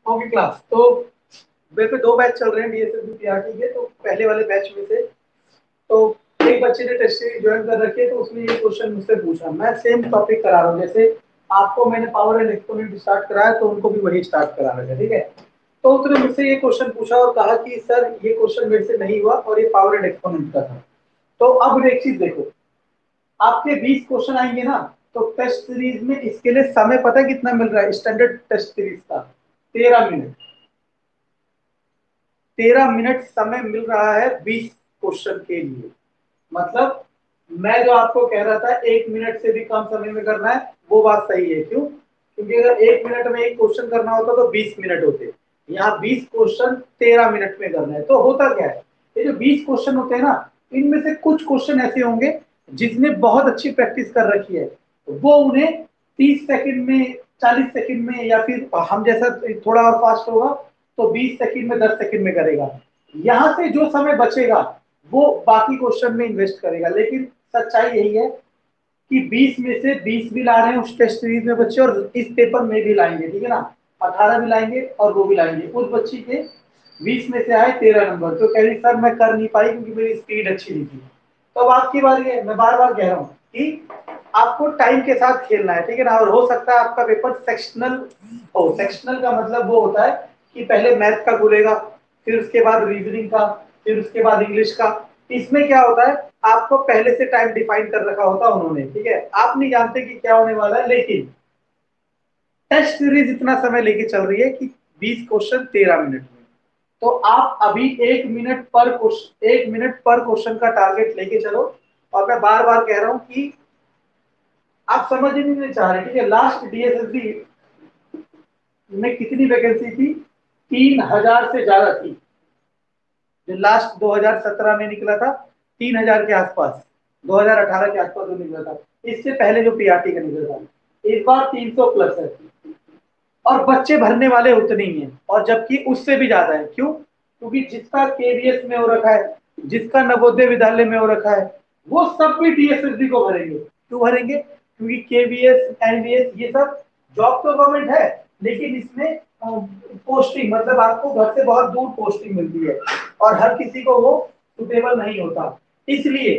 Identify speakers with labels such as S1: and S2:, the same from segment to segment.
S1: होगी क्लास। तो वैसे दो बैच चल रहे हैं डीएसएसबी पीआरटी के। तो पहले वाले बैच में से तो एक बच्चे ने टेस्ट सीरीज ज्वाइन कर रखी है, तो उसने ये क्वेश्चन मुझसे पूछा। मैं सेम टॉपिक करा रहा हूँ, जैसे आपको मैंने पावर एंड एक्सपोनेंट स्टार्ट कराया तो उनको भी वही स्टार्ट करा रहा है, ठीक है। तो उसने मुझसे ये क्वेश्चन पूछा और कहा कि सर ये क्वेश्चन मेरे से नहीं हुआ और ये पावर एंड एक्सपोनेंट का था। तो अब एक चीज देखो, आपके 20 क्वेश्चन आएंगे ना, तो टेस्ट सीरीज में इसके लिए समय पता है कितना मिल रहा है स्टैंडर्ड टेस्ट सीरीज का? 13 मिनट। 13 मिनट समय मिल रहा है 20 क्वेश्चन के लिए। मतलब मैं जो आपको कह रहा था 1 मिनट से भी कम समय में करना है, वो बात सही है। क्यों? क्योंकि अगर 1 मिनट में एक क्वेश्चन करना होता तो 20 मिनट होते। यहाँ 20 क्वेश्चन 13 मिनट में करना है। तो होता क्या है, ये जो 20 क्वेश्चन होते हैं ना, इनमें से कुछ क्वेश्चन ऐसे होंगे जिसने बहुत अच्छी प्रैक्टिस कर रखी है, वो उन्हें 30 सेकंड में, 40 सेकंड में, या फिर हम जैसा थोड़ा और फास्ट होगा तो 20 सेकंड में, 10 सेकंड में करेगा। यहाँ से जो समय बचेगा वो बाकी क्वेश्चन में इन्वेस्ट करेगा। लेकिन सच्चाई यही है कि 20 में से 20 भी ला रहे हैं उस टेस्ट सीरीज में बच्चे, और इस पेपर में भी लाएंगे, ठीक है ना। 18 भी लाएंगे और वो भी लाएंगे। उस बच्ची के 20 में से आए 13 नंबर, तो कह रही सर मैं कर नहीं पाई क्योंकि मेरी स्पीड अच्छी नहीं थी। तो अब आपकी बारी है। मैं बार बार कह रहा हूँ कि आपको टाइम के साथ खेलना है, ठीक है ना। और हो सकता है आपका पेपर सेक्शनल हो। सेक्शनल का मतलब वो होता है कि पहले मैथ का खुलेगा, फिर उसके बाद रीजनिंग का, फिर उसके बाद इंग्लिश का। इसमें क्या होता है, आपको पहले से टाइम डिफाइन कर रखा होता है उन्होंने, ठीक है। आप नहीं जानते कि क्या होने वाला है, लेकिन टेस्ट सीरीज इतना समय लेके चल रही है कि 20 क्वेश्चन 13 मिनट में। तो आप अभी 1 मिनट पर क्वेश्चन का टारगेट लेके चलो। और मैं बार बार कह रहा हूं कि आप समझ ही नहीं चाह रहे, ठीक है। लास्ट डीएसएसबी में कितनी वैकेंसी थी? 3,000 से ज्यादा थी। जो लास्ट 2017 में निकला था 3,000 के आसपास, 2018 के आसपास जो निकला था। इससे पहले जो पीआरटी का निकला था, इस बार 300 प्लस है। और बच्चे भरने वाले उतने ही हैं, और जबकि उससे भी ज्यादा है। क्यों? क्योंकि जिसका केवीएस में हो रखा है, जिसका नवोदय विद्यालय में हो रखा है, वो सब भी डीएसएसबी को भरेंगे। क्यों भरेंगे? क्योंकि केवीएस, एनवीएस, ये सब जॉब तो गवर्नमेंट है, लेकिन इसमें पोस्टिंग, मतलब आपको घर से बहुत दूर पोस्टिंग मिलती है, और हर किसी को वो सुटेबल नहीं होता। इसलिए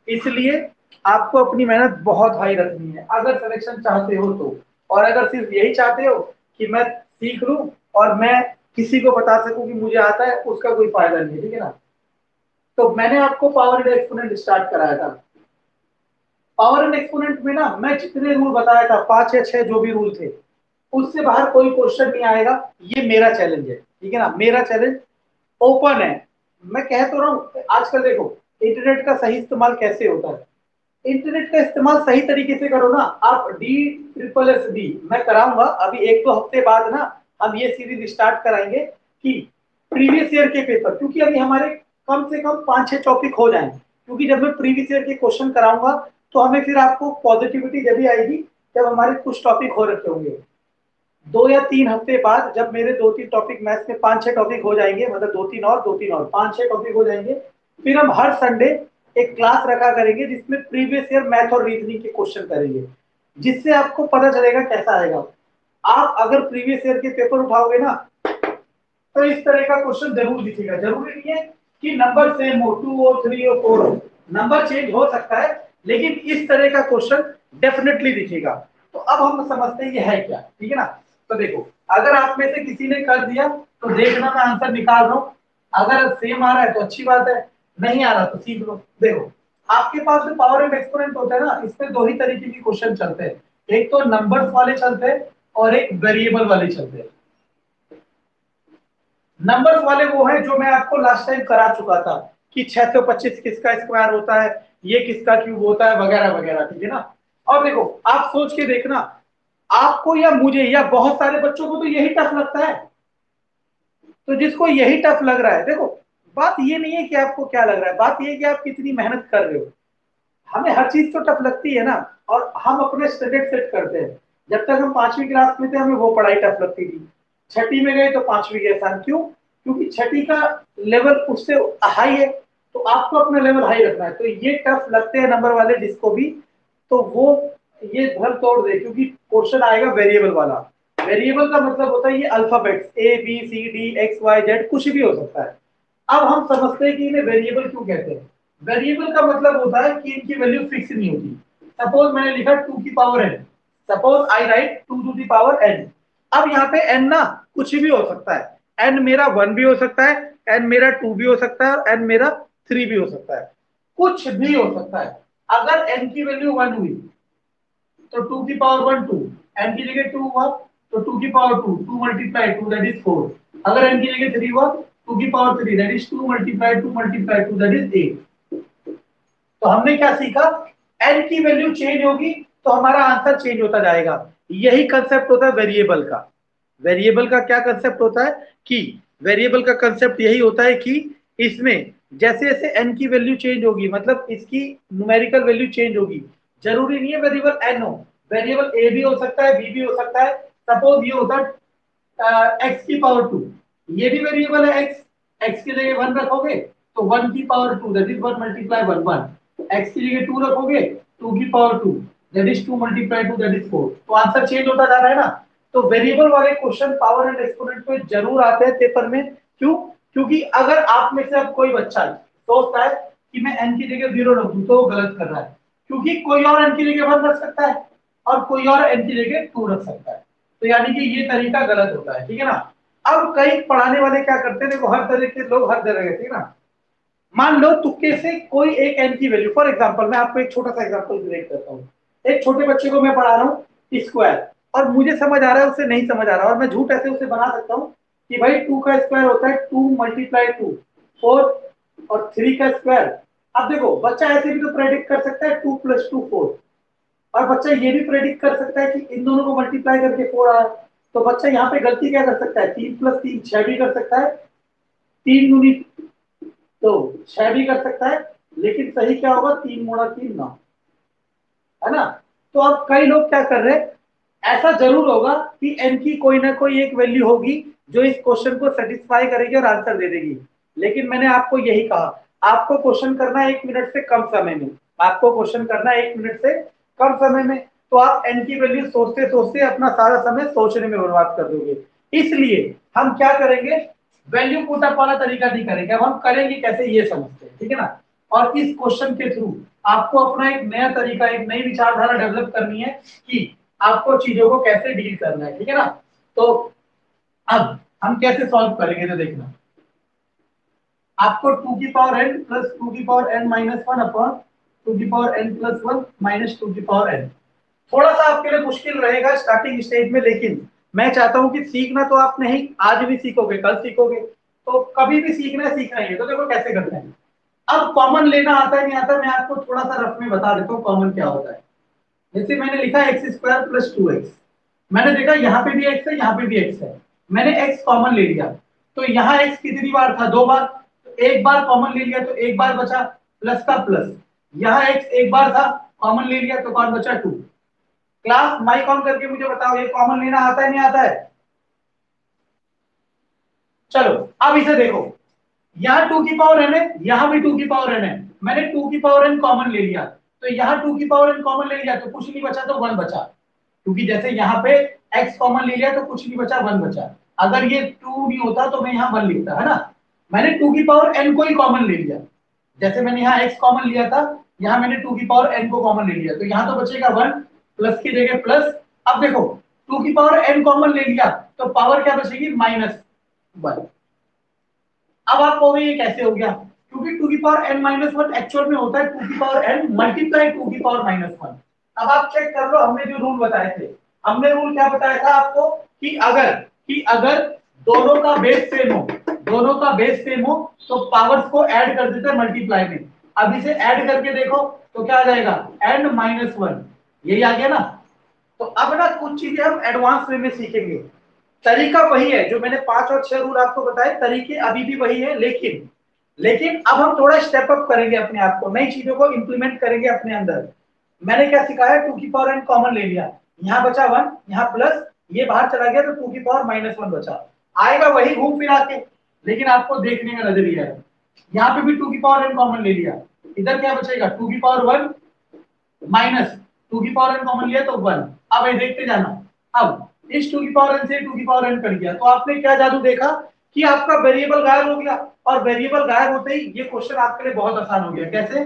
S1: इसलिए आपको अपनी मेहनत बहुत हाई रखनी है अगर सिलेक्शन चाहते हो तो। और अगर सिर्फ यही चाहते हो कि मैं सीख लूं और मैं किसी को बता सकूं कि मुझे आता है, उसका कोई फायदा नहीं है, ठीक है ना। तो मैंने आपको पावर एंड एक्सपोनेंट स्टार्ट कराया था। पावर एंड एक्सपोनेंट में ना मैं जितने रूल बताया था, 5 या 6 जो भी रूल थे, उससे बाहर कोई क्वेश्चन नहीं आएगा। ये मेरा चैलेंज है, ठीक है ना। मेरा चैलेंज ओपन है। मैं कह तो रहा हूँ, आजकल देखो इंटरनेट का सही इस्तेमाल कैसे होता है। इंटरनेट का इस्तेमाल सही तरीके से करो ना। आप DSSS मैं कराऊंगा अभी 1-2 हफ्ते बाद ना। हम ये सीरीज स्टार्ट कराएंगे कि प्रीवियस ईयर के पेपर, क्योंकि अभी हमारे कम से कम 5-6 टॉपिक हो जाएंगे। क्योंकि जब मैं प्रीवियस ईयर के क्वेश्चन कराऊंगा तो हमें फिर आपको पॉजिटिविटी जब भी आएगी जब हमारे कुछ टॉपिक हो रखे होंगे। 2 या 3 हफ्ते बाद जब मेरे 2-3 टॉपिक मैथ्स में 5-6 टॉपिक हो जाएंगे, मतलब 2-3 और 5-6 टॉपिक हो जाएंगे, फिर हम हर संडे एक क्लास रखा करेंगे जिसमें प्रीवियस ईयर मैथ और रीजनिंग के क्वेश्चन करेंगे, जिससे आपको पता चलेगा कैसा आएगा। आप अगर प्रीवियस ईयर के पेपर उठाओगे ना, तो इस तरह का क्वेश्चन जरूर दिखेगा। जरूरी नहीं है कि नंबर सेम हो, 2 हो, 3 हो, 4 हो, नंबर चेंज हो सकता है, लेकिन इस तरह का क्वेश्चन डेफिनेटली दिखेगा। तो अब हम समझते हैं ये है क्या, ठीक है ना। तो देखो, अगर आप में से किसी ने कर दिया तो देखना मैं आंसर निकाल रहा हूं। अगर सेम आ रहा है तो अच्छी बात है, नहीं आ रहा तो सीख लो। देखो, आपके पास जो पावर एंड एक्सपोनेंट होता है ना, इसमें दो ही तरीके के क्वेश्चन चलते हैं। एक तो नंबर्स वाले चलते हैं और एक वेरिएबल वाले चलते हैं। नंबर्स वाले वो हैं जो मैं आपको लास्ट टाइम करा चुका था कि 625 किसका स्क्वायर होता है, ये किसका क्यूब होता है, वगैरह वगैरह, ठीक है ना। और देखो, आप सोच के देखना, आपको या मुझे या बहुत सारे बच्चों को तो यही टफ लगता है। तो जिसको यही टफ लग रहा है, देखो बात ये नहीं है कि आपको क्या लग रहा है, बात ये है कि आप कितनी मेहनत कर रहे हो। हमें हर चीज तो टफ लगती है ना, और हम अपने स्टैंडर्ड सेट करते हैं। जब तक हम 5वीं क्लास में थे हमें वो पढ़ाई टफ लगती थी, छठी में गए तो 5वीं के आसान। क्यों? क्योंकि छठी का लेवल उससे हाई है, तो आपको अपना लेवल हाई रखना है। तो ये टफ लगते हैं नंबर वाले जिसको भी, तो वो ये भ्रम तोड़ दे, क्योंकि क्वेश्चन आएगा वेरिएबल वाला। वेरिएबल का मतलब होता है ये alphabets A B C D X Y Z कुछ भी हो सकता है। अब हम समझते हैं कि इन्हें वेरिएबल क्यों कहते हैं। वेरिएबल का मतलब होता है कि इनकी वैल्यू फिक्स नहीं होती। सपोज मैंने लिखा 2 की power n, suppose I write 2 to the power n। अब यहाँ पे n ना कुछ भी हो सकता है, n मेरा 1 भी हो सकता है, n मेरा 2 भी हो सकता है, और n मेरा 3 भी हो सकता है, कुछ भी हो सकता है। अगर n की वैल्यू 1 हुई तो 2 की पावर 1 2, n की जगह 2 हुआ तो 2 की पावर 2, 2 मल्टीप्लाई 2 दैट इज 4। अगर n की जगह 3 हुआ 2 की power 3 that is 2 multiply 2 multiply 2 that is 8। तो हमने क्या सीखा, n की वैल्यू चेंज होगी तो हमारा आंसर चेंज होता जाएगा। यही कंसेप्ट होता है वेरिएबल का। वेरिएबल का क्या कंसेप्ट होता है कि वेरिएबल का कंसेप्ट यही होता है कि इसमें जैसे जैसे n की वैल्यू चेंज होगी, मतलब इसकी न्यूमेरिकल वैल्यू चेंज होगी। जरूरी नहीं है वेरिएबल n हो, वेरिएबल a भी हो सकता है, b भी हो सकता है। सपोज ये होता है x की पावर 2, ये भी वेरिएबल है x, x की जगह 1 रखोगे तो 1 की power 2 that is 1 multiply 1 1, x की जगह 2 रखोगे 2 की power 2 that is 2 multiply 2 that is 4। तो आंसर चेंज होता जा रहा है ना। तो वेरिएबल वाले क्वेश्चन पावर एंड एक्सपोनेंट में जरूर आते हैं पेपर में। क्यों? क्योंकि अगर आप में से अब कोई बच्चा सोचता है कि मैं n की जगह 0 रख दूं तो वो गलत कर रहा है, क्योंकि कोई और n की जगह 1 रख सकता है और कोई और n की जगह 2 रख सकता है। तो यानी कि ये तरीका गलत होता है, ठीक है ना। अब कई पढ़ाने वाले क्या करते हैं, देखो हर तरह के लोग हर जगह, ठीक है ना। मान लो तुक्के से कोई एक n की वैल्यू, फॉर एग्जांपल मैं आपको एक छोटा सा एग्जांपल रिलेट करता हूँ। एक छोटे बच्चे को मैं पढ़ा रहा हूँ स्क्वायर, और मुझे समझ आ रहा है उसे नहीं समझ आ रहा, और मैं झूठ ऐसे उसे बना सकता हूँ कि भाई 2 का स्क्वायर होता है 2 मल्टीप्लाई 2 4, और 3 का स्क्वायर। अब देखो बच्चा ऐसे भी तो प्रेडिक्ट कर सकता है 2 प्लस 2 4, और बच्चा ये भी प्रेडिक्ट कर सकता है कि इन दोनों को मल्टीप्लाई करके 4 आया। तो बच्चा यहाँ पे गलती क्या कर सकता है, 3 प्लस 3 6 भी कर सकता है, 3 दूनी तो 6 भी कर सकता है, लेकिन सही क्या होगा, 3 गुणा 3 9, है ना। तो अब कई लोग क्या कर रहे हैं, ऐसा जरूर होगा कि n की कोई ना कोई एक वैल्यू होगी जो इस क्वेश्चन को सेटिस्फाई करेगी और आंसर दे देगी। लेकिन मैंने आपको यही कहा, आपको क्वेश्चन करना है 1 मिनट से कम समय में, आपको क्वेश्चन करना है 1 मिनट से कम समय में। तो आप n की वैल्यू सोचते सोचते अपना सारा समय सोचने में बर्बाद कर दोगे। इसलिए हम क्या करेंगे, वैल्यू पुट अप वाला तरीका नहीं करेंगे। अब हम करेंगे कैसे ये समझते हैं, ठीक है ना। और इस क्वेश्चन के थ्रू आपको अपना एक नया तरीका, एक नई विचारधारा डेवलप करनी है कि आपको चीजों को कैसे डील करना है, ठीक है ना। तो अब हम कैसे सॉल्व करेंगे, तो देखना, आपको 2 की पावर n प्लस 2 की पावर n माइनस 1 अपॉन 2 की पावर n प्लस 1 माइनस 2 की पावर n। थोड़ा सा आपके लिए मुश्किल रहेगा स्टार्टिंग स्टेज में, लेकिन मैं चाहता हूं कि सीखना तो आप नहीं आज भी सीखोगे कल सीखोगे, तो कभी भी सीखना है सीखना ही है। तो देखो कैसे करते हैं। अब कॉमन लेना आता है नहीं आता, मैं आपको थोड़ा सा रफ में बता देता हूँ कॉमन क्या होता है। जैसे मैंने लिखा एक्स स्क्वायर प्लस 2x, मैंने देखा यहाँ पे भी x है यहाँ पे भी x है, मैंने x कॉमन ले लिया। तो यहाँ x कितनी बार था, 2 बार, तो एक बार कॉमन ले लिया तो एक बार बचा प्लस का प्लस। यहाँ x एक बार था, कॉमन ले लिया तो कौन बचा 2। क्लास माइक ऑन करके मुझे बताओ ये कॉमन लेना आता है नहीं आता है। चलो अब इसे देखो, यहाँ 2 की पावर n है, यहाँ भी 2 की पावर n है, मैंने 2 की पावर n कॉमन ले लिया। तो यहाँ 2 की पावर n कॉमन ले लिया तो कुछ नहीं बचा, तो 1 बचा। क्योंकि जैसे यहाँ पे x कॉमन ले लिया तो कुछ नहीं बचा, 1 बचा। अगर ये 2 नहीं होता तो मैं यहाँ 1 लिखता, है ना। मैंने 2 की पावर n को ही कॉमन ले लिया, जैसे मैंने यहाँ x कॉमन लिया था, यहाँ मैंने 2 की पावर n को कॉमन ले लिया, तो यहाँ तो बचेगा 1, प्लस की जगह प्लस। अब देखो 2 की पावर n कॉमन ले लिया तो पावर क्या बचेगी, -1। अब आप कहोगे ये कैसे हो गया, क्योंकि 2 की पावर n माइनस 1 एक्चुअल में होता है 2 की पावर n मल्टीप्लाई 2 की पावर -1। अब आप चेक कर लो, हमने जो रूल बताए थे, हमने रूल क्या बताया था आपको कि अगर दोनों का बेस सेम हो, दोनों का बेस सेम हो तो पावर्स को ऐड कर देते हैं मल्टीप्लाई में। अब इसे ऐड करके देखो तो क्या आ जाएगा, n-1, यही आ गया ना। तो अब ना कुछ चीजें हम एडवांस वे में सीखेंगे। तरीका वही है जो मैंने 5 और 6 रूल आपको बताए, तरीके अभी भी वही है, लेकिन लेकिन अब हम थोड़ा स्टेप अप करेंगे अपने आप को, नई चीजों को इंप्लीमेंट करेंगे अपने अंदर। मैंने क्या सिखाया, 2 की पावर n कॉमन ले लिया, यहाँ बचा 1, यहाँ प्लस, ये बाहर चला गया तो 2 की पावर -1 बचा। आएगा वही घूम फिरा के, लेकिन आपको देखने का नजरिया है। यहाँ पे भी 2 की पावर n कॉमन ले लिया, इधर क्या बचेगा, 2 की पावर 1 माइनस 2 की पावर n कॉमन लिया तो 1। अब ये देखते जाना, अब इस टू की पावर एन से टू की पावर एन कट गया, तो आपने क्या जादू देखा कि आपका वेरिएबल गायब हो गया। और वेरिएबल गायब होते ही ये क्वेश्चन आपके लिए बहुत आसान हो गया। कैसे?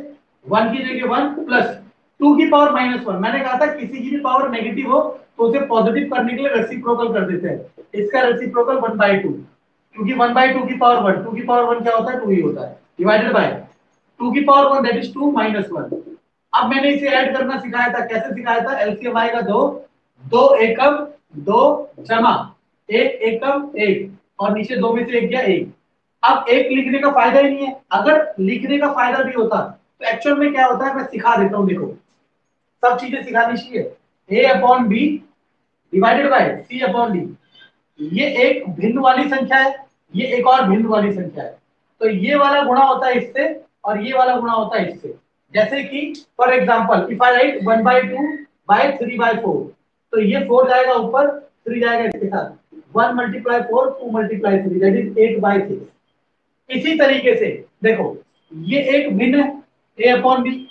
S1: वन की जगह वन प्लस टू की पावर माइनस वन। मैंने कहा था किसी की भी पावर नेगेटिव हो तो उसे पॉजिटिव करने के लिए रेसिप्रोकल कर देते हैं। इसका रेसिप्रोकल वन बाई टू, क्योंकि वन बाई टू की पावर वन, टू की पावर वन क्या होता है? टू ही होता है, डिवाइडेड बाय टू की power one, that is two minus one. अब मैंने इसे ऐड करना सिखाया था। कैसे सिखाया था? एलसीएम आएगा दो, दो एकम दो जमा एक एकम एक, और नीचे दो में से एक गया एक। अब एक लिखने का फायदा ही नहीं है। अगर लिखने का फायदा भी होता तो एक्चुअल में क्या होता है, मैं सिखा देता हूं। देखो, सब चीजें सिखानी चाहिए। A upon B divided by C upon D. ये एक भिन्न वाली संख्या है, ये एक और भिन्न वाली संख्या है। तो ये वाला गुणा होता है इससे और ये वाला गुणा होता है इससे। जैसे कि for example if I write one by two by three by four, तो ये फोर जाएगा ऊपर, थ्री जाएगा इसके साथ। One multiply four, two multiply three, that is eight by six. इसी तरीके से देखो, ये एक भिन्न है, ए अपॉन बी,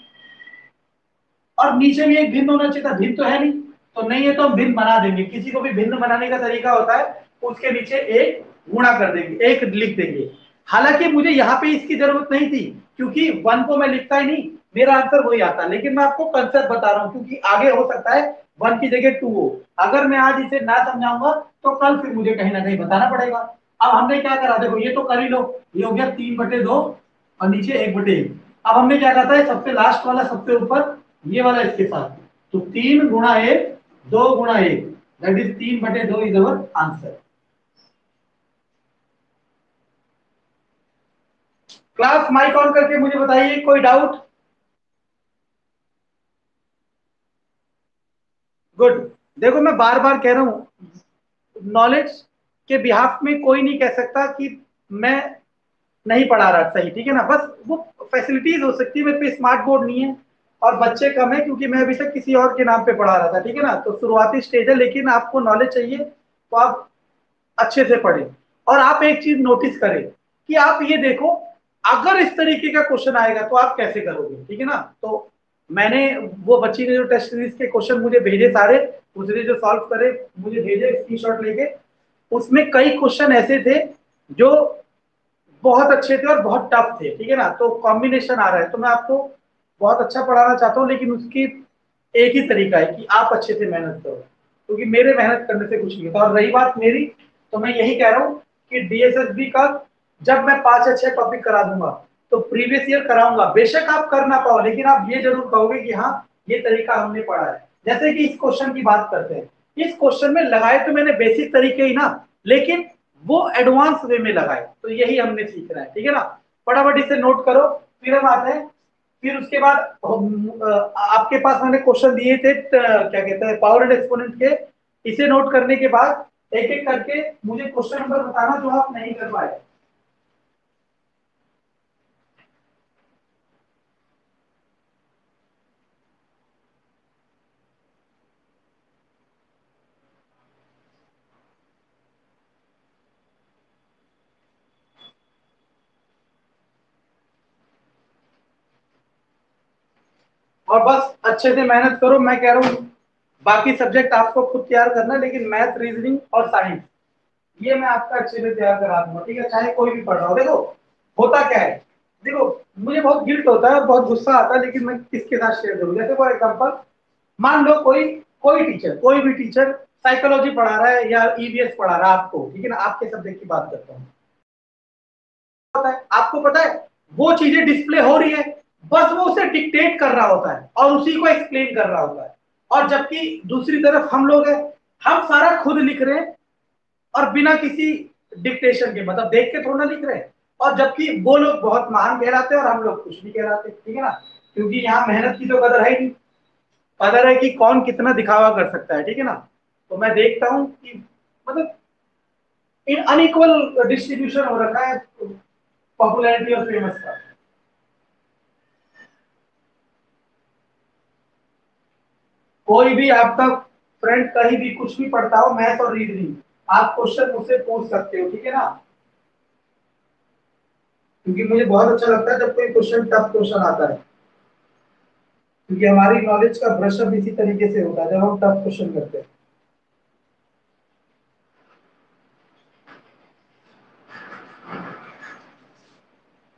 S1: और नीचे भी एक भिन्न होना चाहिए था। भिन्न तो है नहीं, तो नहीं है तो हम भिन्न बना देंगे। किसी को भी भिन्न बनाने का तरीका होता है, उसके नीचे एक गुणा कर देंगे, एक लिख देंगे। हालांकि मुझे यहाँ पे इसकी जरूरत नहीं थी, क्योंकि वन को मैं लिखता ही नहीं, मेरा आंसर वही आता। लेकिन मैं आपको कंसेप्ट बता रहा हूँ, क्योंकि आगे हो सकता है वन की जगह टू हो। अगर मैं आज इसे ना समझाऊंगा तो कल फिर मुझे कहीं ना कहीं बताना पड़ेगा। अब हमने क्या करा, देखो ये तो कर ही लो, ये हो गया तीन बटे दो और नीचे एक बटे एक। अब हमने क्या कहा था, सबसे लास्ट वाला सबसे ऊपर, ये वाला इसके साथ। तो तीन गुणा एक, दो गुणा एक, दैट इज तीन बटे दो is our answer. Class mic on करके मुझे बताइए, कोई डाउट? गुड। देखो मैं बार बार कह रहा हूं, नॉलेज के बिहाफ में कोई नहीं कह सकता कि मैं नहीं पढ़ा रहा सही, ठीक है ना। बस वो फैसिलिटीज हो सकती है, मेरे पे स्मार्ट बोर्ड नहीं है और बच्चे कम है, क्योंकि मैं अभी तक किसी और के नाम पे पढ़ा रहा था, ठीक है ना। तो शुरुआती स्टेज है, लेकिन आपको नॉलेज चाहिए तो आप अच्छे से पढ़ें। और आप एक चीज नोटिस करें कि आप ये देखो, अगर इस तरीके का क्वेश्चन आएगा तो आप कैसे करोगे, ठीक है ना। तो मैंने, वो बच्ची ने जो टेस्ट सीरीज के क्वेश्चन मुझे भेजे सारे, उसने जो सॉल्व करे मुझे भेजे स्क्रीनशॉट लेके, उसमें कई क्वेश्चन ऐसे थे जो बहुत अच्छे थे और बहुत टफ थे, ठीक है ना। तो कॉम्बिनेशन आ रहा है, तो मैं आपको बहुत अच्छा पढ़ाना चाहता हूँ, लेकिन उसकी एक ही तरीका है कि आप अच्छे से मेहनत करो, क्योंकि मेरे मेहनत करने से कुछ नहीं होता। और रही बात मेरी, तो मैं यही कह रहा हूँ कि डीएसएसबी का जब मैं 5 या 6 टॉपिक करा दूंगा तो प्रीवियस ईयर कराऊंगा। बेशक आप कर ना पाओ, लेकिन आप ये जरूर कहोगे कि हाँ, ये तरीका हमने पढ़ा है। जैसे कि इस क्वेश्चन की बात करते हैं, इस क्वेश्चन में लगाए तो मैंने बेसिक तरीके ही ना, लेकिन वो एडवांस वे में लगाए, तो यही हमने सीखना है, ठीक है ना। फटाफट इसे नोट करो, फिर हम आते हैं। फिर उसके बाद आपके पास मैंने क्वेश्चन दिए थे, क्या कहते हैं, पावर एंड एक्सपोनेंट के। इसे नोट करने के बाद एक एक करके मुझे क्वेश्चन नंबर बताना जो आप नहीं कर पाए। और बस अच्छे से मेहनत करो। मैं कह रहा हूँ बाकी सब्जेक्ट आपको खुद तैयार करना है, लेकिन मैथ, रीजनिंग और साइंस ये मैं आपका अच्छे से तैयार करा दूंगा, ठीक है, चाहे कोई भी पढ़ रहा हो। देखो होता क्या है, देखो मुझे बहुत गिल्ट होता है, बहुत गुस्सा आता है, लेकिन मैं किसके साथ शेयर करूँ। जैसे फॉर एग्जाम्पल, मान लो कोई कोई टीचर, कोई भी टीचर साइकोलॉजी पढ़ा रहा है या ईवीएस पढ़ा रहा है आपको, ठीक है ना, आपके सब्जेक्ट की बात करता हूँ। आपको पता है वो चीजें डिस्प्ले हो रही है, बस वो उसे डिक्टेट कर रहा होता है और उसी को एक्सप्लेन कर रहा होता है। और जबकि दूसरी तरफ हम लोग हैं, हम सारा खुद लिख रहे हैं और बिना किसी डिक्टेशन के, मतलब देख के थोड़ा लिख रहे हैं। और जबकि वो लोग बहुत महान कहलाते हैं और हम लोग कुछ नहीं कहलाते, ठीक है ना। क्योंकि यहाँ मेहनत की तो कदर है ही नहीं, कदर है कि कौन कितना दिखावा कर सकता है, ठीक है ना। तो मैं देखता हूँ कि मतलब इन अनइक्वल डिस्ट्रीब्यूशन हो रखा है पॉपुलैरिटी और फेमस का। कोई भी आपका फ्रेंड कहीं भी कुछ भी पढ़ता हो, मैथ और रीजनिंग, आप क्वेश्चन मुझसे पूछ सकते हो, ठीक है ना। क्योंकि मुझे बहुत अच्छा लगता है जब कोई क्वेश्चन, टफ क्वेश्चन आता है, क्योंकि हमारी नॉलेज का ब्रशअप इसी तरीके से होता है जब हम टफ क्वेश्चन करते हैं।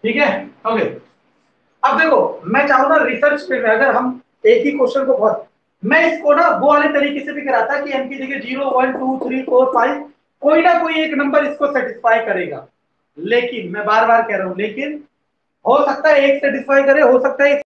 S1: ठीक है, ओके। अब देखो, मैं चाहूँ ना रिसर्च पे में अगर हम एक ही क्वेश्चन को बहुत, मैं इसको ना वो वाले तरीके से भी कराता कि एम की जगह 0 1 2 3 4 5 कोई ना कोई एक नंबर इसको सेटिस्फाई करेगा। लेकिन मैं बार बार कह रहा हूं, लेकिन हो सकता है एक सेटिस्फाई करे, हो सकता है